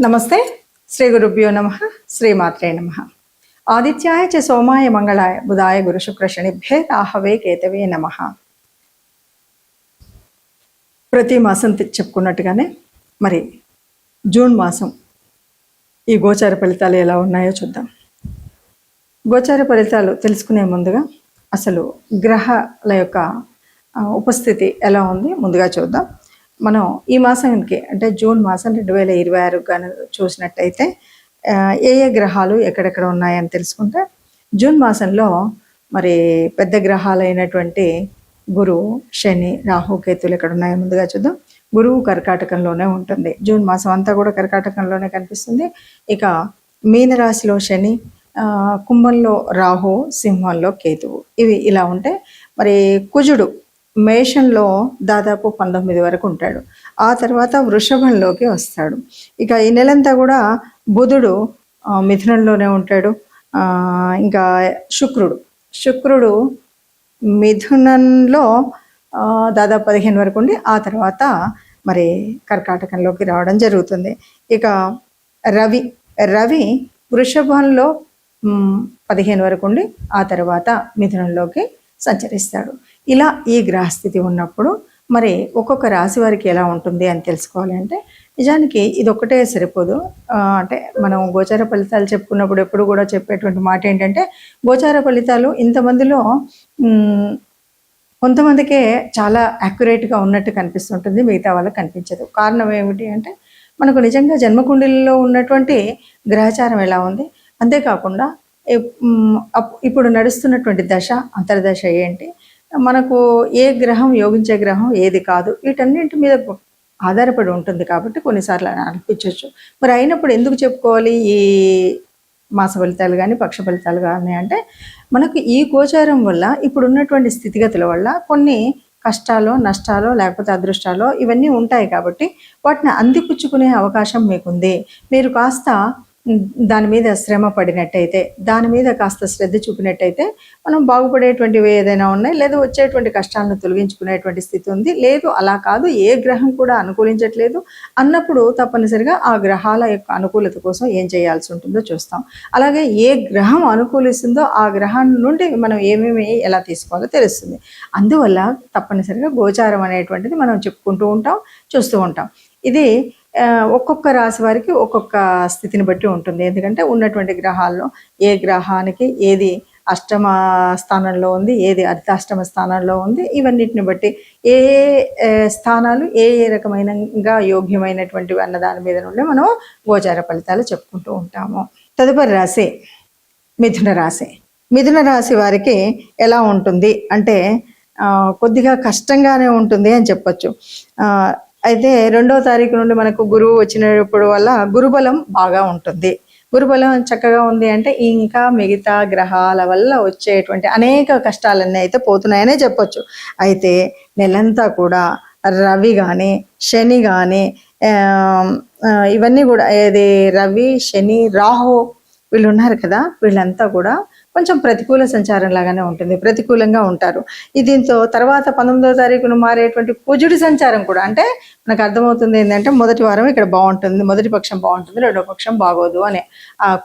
నమస్తే. శ్రీ గురుభ్యో నమః. శ్రీమాత్రే నమః. ఆదిత్యాయ చ సోమాయ మంగళాయ బుధాయ గురు శుక్ర శనిభ్యే రాహవే కేతవే నమః. ప్రతి మాసం చెప్పుకున్నట్టుగానే మరి జూన్ మాసం ఈ గోచార ఫలితాలు ఎలా ఉన్నాయో చూద్దాం. గోచార ఫలితాలు తెలుసుకునే ముందుగా అసలు గ్రహాల యొక్క ఉపస్థితి ఎలా ఉంది ముందుగా చూద్దాం. మనం ఈ మాసానికి అంటే జూన్ మాసం 2026 కానీ చూసినట్టయితే ఏ గ్రహాలు ఎక్కడెక్కడ ఉన్నాయని తెలుసుకుంటే, జూన్ మాసంలో మరి పెద్ద గ్రహాలైనటువంటి గురువు, శని, రాహు, కేతులు ఎక్కడ ఉన్నాయో ముందుగా చూద్దాం. గురువు కర్కాటకంలోనే ఉంటుంది. జూన్ మాసం అంతా కూడా కర్కాటకంలోనే కనిపిస్తుంది. ఇక మీనరాశిలో శని, కుంభంలో రాహు, సింహంలో కేతువు, ఇవి ఇలా ఉంటే మరి కుజుడు మేషంలో దాదాపు 19 వరకు ఉంటాడు. ఆ తర్వాత వృషభంలోకి వస్తాడు. ఇక ఈ నెలంతా కూడా బుధుడు మిథునంలోనే ఉంటాడు. ఇంకా శుక్రుడు మిథునంలో దాదాపు 15 వరకు ఉండి ఆ తర్వాత మరి కర్కాటకంలోకి రావడం జరుగుతుంది. ఇక రవి వృషభంలో 15 వరకు ఉండి ఆ తర్వాత మిథునంలోకి సంచరిస్తాడు. ఇలా ఈ గ్రహస్థితి ఉన్నప్పుడు మరి ఒక్కొక్క రాశి వారికి ఎలా ఉంటుంది అని తెలుసుకోవాలి అంటే, నిజానికి ఇది ఒక్కటే సరిపోదు. అంటే మనం గోచార ఫలితాలు చెప్పుకున్నప్పుడు ఎప్పుడు కూడా చెప్పేటువంటి మాట ఏంటంటే, గోచార ఫలితాలు ఇంతమందిలో కొంతమందికే చాలా యాక్యురేట్గా ఉన్నట్టు కనిపిస్తుంటుంది, మిగతా వాళ్ళకి కనిపించదు. కారణం ఏమిటి అంటే, మనకు నిజంగా జన్మకుండలిలో ఉన్నటువంటి గ్రహచారం ఎలా ఉంది, అంతేకాకుండా ఇప్పుడు నడుస్తున్నటువంటి దశ అంతర్దశ ఏంటి, మనకు ఏ గ్రహం యోగించే గ్రహం ఏది కాదు, వీటన్నింటి మీద ఆధారపడి ఉంటుంది. కాబట్టి కొన్నిసార్లు అనిపించవచ్చు. మరి అయినప్పుడు ఎందుకు చెప్పుకోవాలి ఈ మాస ఫలితాలు కానీ పక్ష ఫలితాలు కానీ అంటే, మనకు ఈ గోచారం వల్ల ఇప్పుడు ఉన్నటువంటి స్థితిగతుల వల్ల కొన్ని కష్టాలు, నష్టాలు, లేకపోతే అదృష్టాలు ఇవన్నీ ఉంటాయి. కాబట్టి వాటిని అందిపుచ్చుకునే అవకాశం మీకుంది. మీరు కాస్త దాని మీద శ్రమ పడినట్టయితే, దాని మీద కాస్త శ్రద్ధ చూపినట్టయితే మనం బాగుపడేటువంటివి ఏదైనా ఉన్నాయి, లేదు వచ్చేటువంటి కష్టాలను తొలగించుకునేటువంటి స్థితి ఉంది. లేదు అలా కాదు, ఏ గ్రహం కూడా అనుకూలించట్లేదు అన్నప్పుడు తప్పనిసరిగా ఆ గ్రహాల యొక్క అనుకూలత కోసం ఏం చేయాల్సి ఉంటుందో చూస్తాం. అలాగే ఏ గ్రహం అనుకూలిస్తుందో ఆ గ్రహం నుండి మనం ఏమేమి ఎలా తీసుకోవాలో తెలుస్తుంది. అందువల్ల తప్పనిసరిగా గోచారం అనేటువంటిది మనం చెప్పుకుంటూ ఉంటాం, చూస్తూ ఉంటాం. ఇది ఒక్కొక్క రాశి వారికి ఒక్కొక్క స్థితిని బట్టి ఉంటుంది. ఎందుకంటే ఉన్నటువంటి గ్రహాల్లో ఏ గ్రహానికి ఏది అష్టమ స్థానంలో ఉంది, ఏది అర్ధాష్టమ స్థానంలో ఉంది, ఇవన్నిటిని బట్టి ఏ స్థానాలు ఏ రకమైనగా యోగ్యమైనటువంటివి అన్న దాని మీద నుండి మనం గోచార ఫలితాలు చెప్పుకుంటూ ఉంటాము. తదుపరి రాశి మిథున రాశి. మిథున రాశి వారికి ఎలా ఉంటుంది అంటే, కొద్దిగా కష్టంగానే ఉంటుంది అని చెప్పచ్చు. అయితే 2వ తారీఖు నుండి మనకు గురువు వచ్చినప్పుడు వల్ల గురుబలం బాగా ఉంటుంది. గురుబలం చక్కగా ఉంది అంటే ఇంకా మిగతా గ్రహాల వల్ల వచ్చేటువంటి అనేక కష్టాలన్నీ అయితే పోతున్నాయనే చెప్పొచ్చు. అయితే నెలంతా కూడా రవి కానీ శని కానీ ఇవన్నీ కూడా ఏది రవి, శని, రాహు వీళ్ళు ఉన్నారు కదా, వీళ్ళంతా కూడా కొంచెం ప్రతికూల సంచారం లాగానే ఉంటుంది, ప్రతికూలంగా ఉంటారు. దీంతో తర్వాత 19వ తారీఖున మారేటువంటి కుజుడి సంచారం కూడా, అంటే మనకు అర్థమవుతుంది ఏంటంటే మొదటి వారం ఇక్కడ బాగుంటుంది, మొదటి పక్షం బాగుంటుంది, రెండో పక్షం బాగోదు అనే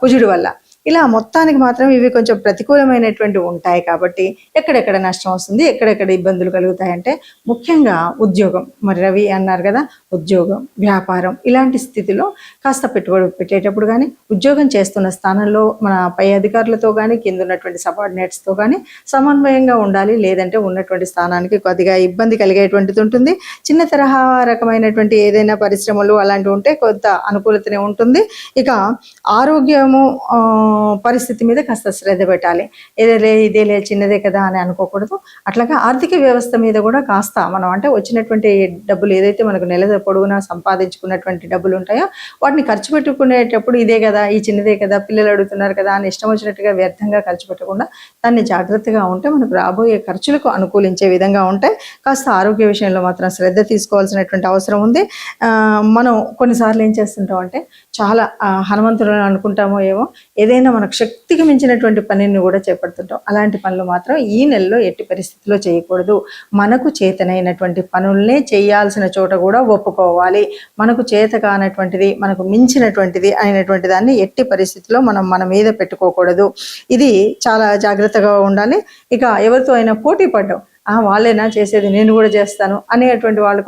కుజుడి వల్ల. ఇలా మొత్తానికి మాత్రం ఇవి కొంచెం ప్రతికూలమైనటువంటి ఉంటాయి. కాబట్టి ఎక్కడెక్కడ నష్టం వస్తుంది, ఎక్కడెక్కడ ఇబ్బందులు కలుగుతాయంటే ముఖ్యంగా ఉద్యోగం, మరి రవి అన్నారు కదా, ఉద్యోగం, వ్యాపారం ఇలాంటి స్థితిలో కాస్త పెట్టుబడి పెట్టేటప్పుడు కానీ, ఉద్యోగం చేస్తున్న స్థానంలో మన పై అధికారులతో కానీ కింద ఉన్నటువంటి సబార్డినేట్స్తో కానీ సమన్వయంగా ఉండాలి. లేదంటే ఉన్నటువంటి స్థానానికి కొద్దిగా ఇబ్బంది కలిగేటువంటిది ఉంటుంది. చిన్న తరహా రకమైనటువంటి ఏదైనా పరిశ్రమలు అలాంటివి ఉంటే కొంత అనుకూలతనే ఉంటుంది. ఇక ఆరోగ్యము పరిస్థితి మీద కాస్త శ్రద్ధ పెట్టాలి. ఇదేలే చిన్నదే కదా అని అనుకోకూడదు. అట్లాగా ఆర్థిక వ్యవస్థ మీద కూడా కాస్త మనం అంటే వచ్చినటువంటి డబ్బులు ఏదైతే మనకు నెల పొడుగునా సంపాదించుకున్నటువంటి డబ్బులు ఉంటాయో వాటిని ఖర్చు పెట్టుకునేటప్పుడు ఇదే కదా, ఈ చిన్నదే కదా, పిల్లలు అడుగుతున్నారు కదా అని ఇష్టం వచ్చినట్టుగా వ్యర్థంగా ఖర్చు పెట్టకుండా దాన్ని జాగ్రత్తగా ఉంటే మనకు రాబోయే ఖర్చులకు అనుకూలించే విధంగా ఉంటాయి. కాస్త ఆరోగ్య విషయంలో మాత్రం శ్రద్ధ తీసుకోవాల్సినటువంటి అవసరం ఉంది. మనం కొన్నిసార్లు ఏం చేస్తుంటాం అంటే, చాలా హనుమంతులను అనుకుంటామో ఏమో, ఏదైనా ఏదైనా మనకు శక్తికి మించినటువంటి పనిని కూడా చేపడుతుంటాం. అలాంటి పనులు మాత్రం ఈ నెలలో ఎట్టి పరిస్థితుల్లో చేయకూడదు. మనకు చేతనైనటువంటి పనుల్నే చేయాల్సిన చోట కూడా ఒప్పుకోవాలి. మనకు చేత కానటువంటిది, మనకు మించినటువంటిది అయినటువంటి దాన్ని ఎట్టి పరిస్థితుల్లో మనం మన మీద పెట్టుకోకూడదు. ఇది చాలా జాగ్రత్తగా ఉండాలి. ఇక ఎవరితో అయినా పోటీ పడ్డం, వాళ్ళేనా చేసేది, నేను కూడా చేస్తాను అనేటువంటి వాళ్ళు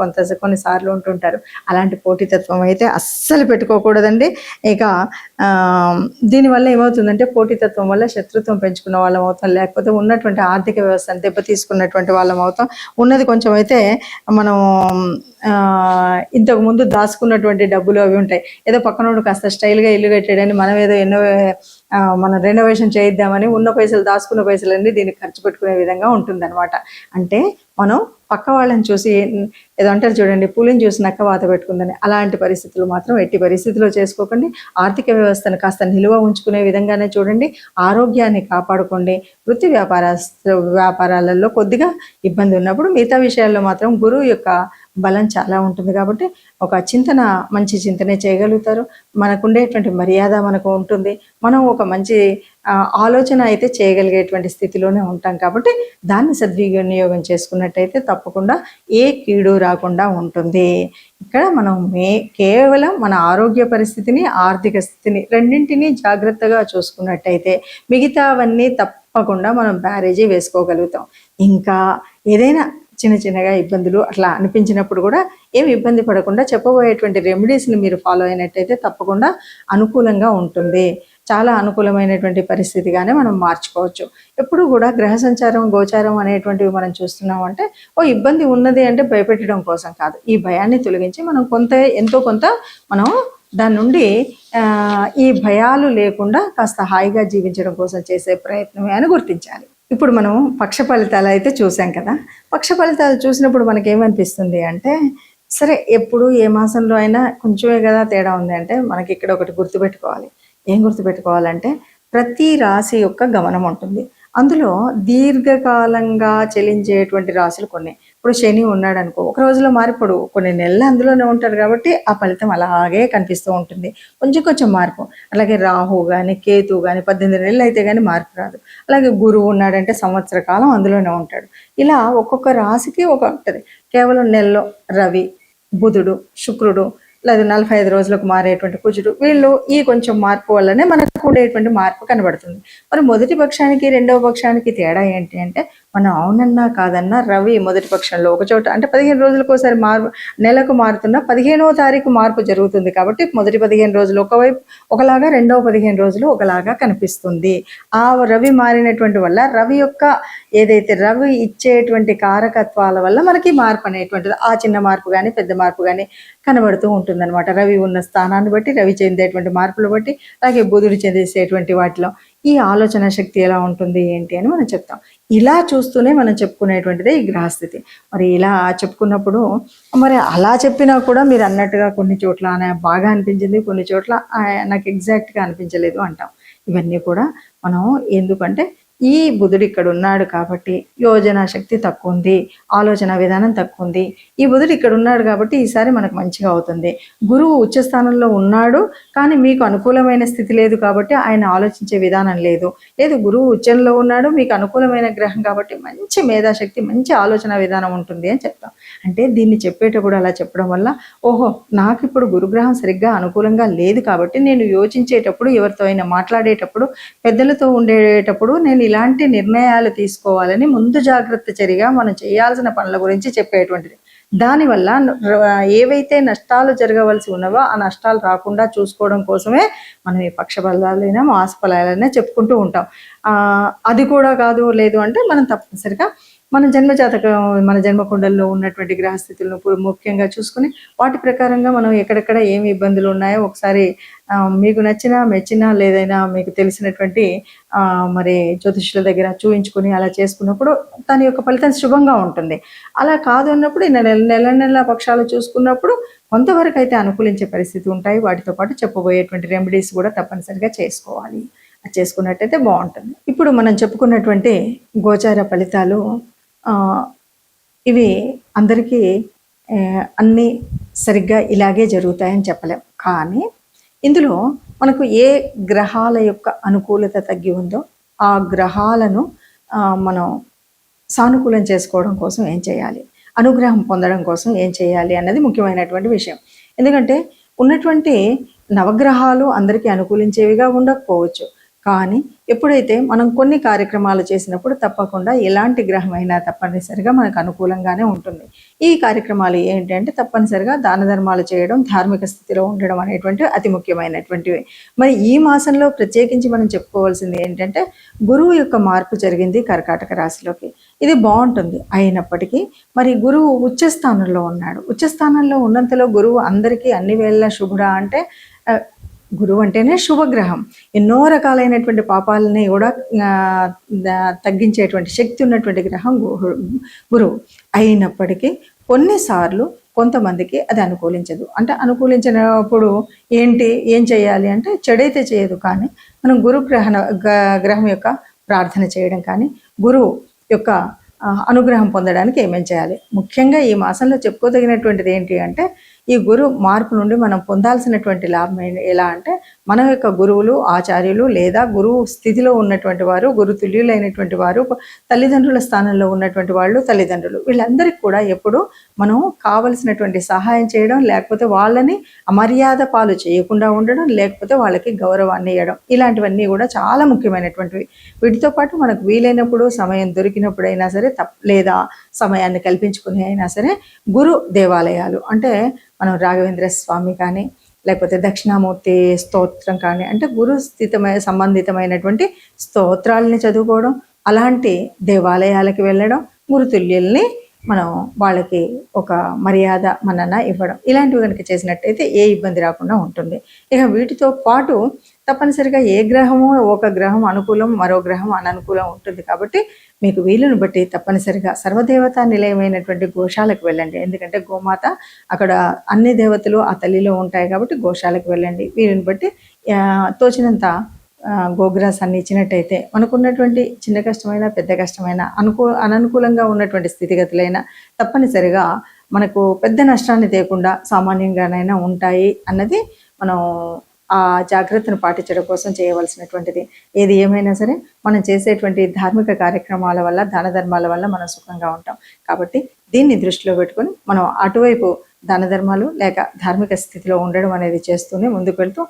కొన్నిసార్లు ఉంటుంటారు. అలాంటి పోటీతత్వం అయితే అస్సలు పెట్టుకోకూడదండి. ఇక దీనివల్ల ఏమవుతుందంటే పోటీతత్వం వల్ల శత్రుత్వం పెంచుకున్న వాళ్ళం అవుతాం, లేకపోతే ఉన్నటువంటి ఆర్థిక వ్యవస్థను దెబ్బతీసుకున్నటువంటి వాళ్ళం అవుతాం. ఉన్నది కొంచెం అయితే మనం ఇంతకు ముందు దాచుకున్నటువంటి డబ్బులు అవి ఉంటాయి. ఏదో పక్కనోడు కాస్త స్టైల్గా ఇల్లు కట్టాడని మనం ఏదో మనం రెనోవేషన్ చేయిద్దామని ఉన్న పైసలు, దాచుకున్న పైసలన్నీ దీనికి ఖర్చు పెట్టుకునే విధంగా ఉంటుందన్నమాట. అంటే మనం పక్క వాళ్ళని చూసి ఏదో అంటారు చూడండి, పులిని చూసి నక్క వాత పెట్టుకుందని. అలాంటి పరిస్థితులు మాత్రం ఎట్టి పరిస్థితుల్లో చేసుకోకండి. ఆర్థిక వ్యవస్థను కాస్త నిలువ ఉంచుకునే విధంగానే చూడండి. ఆరోగ్యాన్ని కాపాడుకోండి. వృత్తి వ్యాపారాలలో కొద్దిగా ఇబ్బంది ఉన్నప్పుడు మిగతా విషయాల్లో మాత్రం గురువు యొక్క బలం చాలా ఉంటుంది కాబట్టి ఒక మంచి చింతనే చేయగలుగుతారు. మనకుండేటువంటి మర్యాద మనకు ఉంటుంది. మనం ఒక మంచి ఆలోచన అయితే చేయగలిగేటువంటి స్థితిలోనే ఉంటాం కాబట్టి దాన్ని సద్వినియోగం చేసుకున్నట్టయితే తప్పకుండా ఏ కీడు రాకుండా ఉంటుంది. ఇక్కడ మనం కేవలం మన ఆరోగ్య పరిస్థితిని, ఆర్థిక స్థితిని రెండింటినీ జాగ్రత్తగా చూసుకున్నట్టయితే మిగతావన్నీ తప్పకుండా మనం బ్యారేజీ వేసుకోగలుగుతాం. ఇంకా ఏదైనా చిన్నగా ఇబ్బందులు అట్లా అనిపించినప్పుడు కూడా ఏమి ఇబ్బంది పడకుండా చెప్పబోయేటువంటి రెమెడీస్ని మీరు ఫాలో అయినట్టయితే తప్పకుండా అనుకూలంగా ఉంటుంది. చాలా అనుకూలమైనటువంటి పరిస్థితిగానే మనం మార్చుకోవచ్చు. ఎప్పుడు కూడా గ్రహ సంచారం, గోచారం అనేటువంటివి మనం చూస్తున్నాం అంటే ఇబ్బంది ఉన్నది అంటే భయపెట్టడం కోసం కాదు. ఈ భయాన్ని తొలగించి మనం ఎంతో కొంత మనం దాని నుండి ఈ భయాలు లేకుండా కాస్త హాయిగా జీవించడం కోసం చేసే ప్రయత్నమే అని గుర్తించాలి. ఇప్పుడు మనం పక్ష ఫలితాలు అయితే చూసాం కదా. పక్ష ఫలితాలు చూసినప్పుడు మనకేమనిపిస్తుంది అంటే, సరే ఎప్పుడు ఏ మాసంలో అయినా కొంచెమే కదా తేడా ఉంది అంటే మనకి ఇక్కడ ఒకటి గుర్తుపెట్టుకోవాలి. ఏం గుర్తుపెట్టుకోవాలంటే ప్రతి రాశి యొక్క గమనం ఉంటుంది. అందులో దీర్ఘకాలంగా చెలించేటువంటి రాశులు కొన్ని. ఇప్పుడు శని ఉన్నాడు అనుకో, ఒక రోజులో మారిపోడు, కొన్ని నెలలు అందులోనే ఉంటారు కాబట్టి ఆ ఫలితం అలాగే కనిపిస్తూ ఉంటుంది. కొంచెం మార్పు. అలాగే రాహు కానీ, కేతు కానీ 18 నెలలు అయితే కానీ మార్పు రాదు. అలాగే గురువు ఉన్నాడంటే సంవత్సర కాలం అందులోనే ఉంటాడు. ఇలా ఒక్కొక్క రాశికి ఒక ఉంటుంది. కేవలం నెలలో రవి, బుధుడు, శుక్రుడు, లేదా 45 రోజులకు మారేటువంటి కుజుడు, వీళ్ళు ఈ కొంచెం మార్పు వల్లనే మనకు ఉండేటువంటి మార్పు కనబడుతుంది. మరి మొదటి పక్షానికి రెండవ పక్షానికి తేడా ఏంటి అంటే, మనం అవునన్నా కాదన్నా రవి మొదటి పక్షంలో ఒక చోట అంటే 15 రోజులకు ఒకసారి నెలకు మారుతున్న 15వ తారీఖు మార్పు జరుగుతుంది కాబట్టి మొదటి 15 రోజులు ఒకవైపు ఒకలాగా, రెండవ 15 రోజులు ఒకలాగా కనిపిస్తుంది. ఆ రవి మారినటువంటి వల్ల రవి యొక్క ఏదైతే రవి ఇచ్చేటువంటి కారకత్వాల వల్ల మనకి మార్పు అనేటువంటిది, ఆ చిన్న మార్పు కానీ పెద్ద మార్పు కానీ కనబడుతూ ఉంటుంది అనమాట. రవి ఉన్న స్థానాన్ని బట్టి, రవి చెందేటువంటి మార్పులు బట్టి, అలాగే బుధుడు చెందేసేటువంటి వాటిలో ఈ ఆలోచన శక్తి ఎలా ఉంటుంది ఏంటి అని మనం చెప్తాం. ఇలా చూస్తూనే మనం చెప్పుకునేటువంటిదే ఈ గ్రహస్థితి. మరి ఇలా చెప్పుకున్నప్పుడు మరి అలా చెప్పినా కూడా మీరు అన్నట్టుగా కొన్ని చోట్ల బాగా అనిపించింది, కొన్ని చోట్ల నాకు ఎగ్జాక్ట్గా అనిపించలేదు అంటాం. ఇవన్నీ కూడా మనం ఎందుకంటే ఈ బుధుడు ఇక్కడ ఉన్నాడు కాబట్టి యోజన శక్తి తక్కువ ఉంది, ఆలోచన విధానం తక్కువ ఉంది. ఈ బుధుడు ఇక్కడ ఉన్నాడు కాబట్టి ఈసారి మనకు మంచిగా అవుతుంది. గురువు ఉచ్చస్థానంలో ఉన్నాడు కానీ మీకు అనుకూలమైన స్థితి లేదు కాబట్టి ఆయన ఆలోచించే విధానం లేదు. గురువు ఉచ్చంలో ఉన్నాడు, మీకు అనుకూలమైన గ్రహం కాబట్టి మంచి మేధాశక్తి, మంచి ఆలోచన విధానం ఉంటుంది అని చెప్తాం. అంటే దీన్ని చెప్పేటప్పుడు అలా చెప్పడం వల్ల ఓహో నాకు ఇప్పుడు గురుగ్రహం సరిగ్గా అనుకూలంగా లేదు కాబట్టి నేను యోచించేటప్పుడు, ఎవరితో అయినా మాట్లాడేటప్పుడు, పెద్దలతో ఉండేటప్పుడు నేను ఇలాంటి నిర్ణయాలు తీసుకోవాలని ముందు జాగ్రత్త చర్యగా మనం చేయాల్సిన పనుల గురించి చెప్పేటువంటిది. దానివల్ల ఏవైతే నష్టాలు జరగవలసి ఉన్నవో ఆ నష్టాలు రాకుండా చూసుకోవడం కోసమే మనం ఈ పక్ష ఫలాలైనా మాస ఫలాలైనా చెప్పుకుంటూ ఉంటాం. అది కూడా కాదు లేదు అంటే మనం తప్పనిసరిగా మన జన్మజాతకం, మన జన్మకుండల్లో ఉన్నటువంటి గ్రహస్థితులను ముఖ్యంగా చూసుకుని వాటి ప్రకారంగా మనం ఎక్కడెక్కడ ఏమి ఇబ్బందులు ఉన్నాయో ఒకసారి మీకు నచ్చిన, మెచ్చిన, లేదైనా మీకు తెలిసినటువంటి మరి జ్యోతిష్యుల దగ్గర చూయించుకొని అలా చేసుకున్నప్పుడు దాని యొక్క ఫలితం శుభంగా ఉంటుంది. అలా కాదు అన్నప్పుడు నెల పక్షాలు చూసుకున్నప్పుడు కొంతవరకు అయితే అనుకూలించే పరిస్థితి ఉంటాయి. వాటితో పాటు చెప్పబోయేటువంటి రెమెడీస్ కూడా తప్పనిసరిగా చేసుకోవాలి. అది చేసుకున్నట్టయితే బాగుంటుంది. ఇప్పుడు మనం చెప్పుకున్నటువంటి గోచార ఫలితాలు ఇవి అందరికీ అన్నీ సరిగ్గా ఇలాగే జరుగుతాయని చెప్పలేం. కానీ ఇందులో మనకు ఏ గ్రహాల యొక్క అనుకూలత తగ్గి ఉందో ఆ గ్రహాలను మనం సానుకూలం చేసుకోవడం కోసం ఏం చేయాలి, అనుగ్రహం పొందడం కోసం ఏం చేయాలి అన్నది ముఖ్యమైనటువంటి విషయం. ఎందుకంటే ఉన్నటువంటి నవగ్రహాలు అందరికీ అనుకూలించేవిగా ఉండకపోవచ్చు, కానీ ఎప్పుడైతే మనం కొన్ని కార్యక్రమాలు చేసినప్పుడు తప్పకుండా ఎలాంటి గ్రహం అయినా తప్పనిసరిగా మనకు అనుకూలంగానే ఉంటుంది. ఈ కార్యక్రమాలు ఏంటంటే తప్పనిసరిగా దాన ధర్మాలు చేయడం, ధార్మిక స్థితిలో ఉండడం అనేటువంటి అతి ముఖ్యమైనటువంటివి. మరి ఈ మాసంలో ప్రత్యేకించి మనం చెప్పుకోవాల్సింది ఏంటంటే గురువు యొక్క మార్పు జరిగింది కర్కాటక రాశిలోకి. ఇది బాగుంటుంది. అయినప్పటికీ మరి గురువు ఉచ్చస్థానంలో ఉన్నాడు. ఉచ్చస్థానంలో ఉన్నంతలో గురువు అందరికీ అన్ని వేళ శుభుడా అంటే గురువు అంటేనే శుభగ్రహం. ఎన్నో రకాలైనటువంటి పాపాలని కూడా తగ్గించేటువంటి శక్తి ఉన్నటువంటి గ్రహం గురువు. అయినప్పటికీ కొన్నిసార్లు కొంతమందికి అది అనుకూలించదు. అంటే అనుకూలించినప్పుడు ఏం చేయాలి అంటే చెడైతే చేయదు, కానీ మనం గ్రహం యొక్క ప్రార్థన చేయడం కానీ గురువు యొక్క అనుగ్రహం పొందడానికి ఏమేం చేయాలి. ముఖ్యంగా ఈ మాసంలో చెప్పుకోదగినటువంటిది ఏంటి అంటే ఈ గురు మార్పు నుండి మనం పొందాల్సినటువంటి లాభం ఎలా అంటే మన యొక్క గురువులు, ఆచార్యులు లేదా గురువు స్థితిలో ఉన్నటువంటి వారు, గురు తుల్యులైనటువంటి వారు, తల్లిదండ్రుల స్థానంలో ఉన్నటువంటి వాళ్ళు, తల్లిదండ్రులు, వీళ్ళందరికీ కూడా ఎప్పుడు మనం కావలసినటువంటి సహాయం చేయడం, లేకపోతే వాళ్ళని అమర్యాద పాలు చేయకుండా ఉండడం, లేకపోతే వాళ్ళకి గౌరవాన్ని ఇవ్వడం, ఇలాంటివన్నీ కూడా చాలా ముఖ్యమైనటువంటివి. వీటితో పాటు మనకు వీలైనప్పుడు సమయం దొరికినప్పుడైనా సరే లేదా సమయాన్ని కల్పించుకుని అయినా సరే గురు దేవాలయాలు అంటే మనం రాఘవేంద్ర స్వామి కానీ లేకపోతే దక్షిణామూర్తి స్తోత్రం కానీ అంటే గురు సంబంధితమైనటువంటి స్తోత్రాలని చదువుకోవడం, అలాంటి దేవాలయాలకి వెళ్ళడం, గురుతుల్యుల్ని మనం వాళ్ళకి ఒక మర్యాద మనన ఇవ్వడం, ఇలాంటివి కనుక చేసినట్టయితే ఏ ఇబ్బంది రాకుండా ఉంటుంది. ఇక వీటితో పాటు తప్పనిసరిగా ఒక గ్రహం అనుకూలం, మరో గ్రహం అననుకూలం ఉంటుంది. కాబట్టి మీకు వీలును బట్టి తప్పనిసరిగా సర్వదేవతా నిలయమైనటువంటి గోశాలకు వెళ్ళండి. ఎందుకంటే గోమాత అక్కడ అన్ని దేవతలు ఆ తల్లిలో ఉంటాయి కాబట్టి గోశాలకు వెళ్ళండి. వీలుని బట్టి తోచినంత గోగ్రాసాన్ని ఇచ్చినట్టయితే మనకున్నటువంటి చిన్న కష్టమైన పెద్ద కష్టమైన అననుకూలంగా ఉన్నటువంటి స్థితిగతులైనా తప్పనిసరిగా మనకు పెద్ద నష్టాన్ని తేకుండా సామాన్యంగానైనా ఉంటాయి అన్నది మనం ఆ జాగ్రత్తను పాటించడం కోసం చేయవలసినటువంటిది. ఏది ఏమైనా సరే మనం చేసేటువంటి ధార్మిక కార్యక్రమాల వల్ల, దాన ధర్మాల వల్ల మనం సుఖంగా ఉంటాం. కాబట్టి దీన్ని దృష్టిలో పెట్టుకొని మనం అటువైపు దాన ధర్మాలు లేక ధార్మిక స్థితిలో ఉండడం అనేది చేస్తూనే ముందుకు వెళ్తూ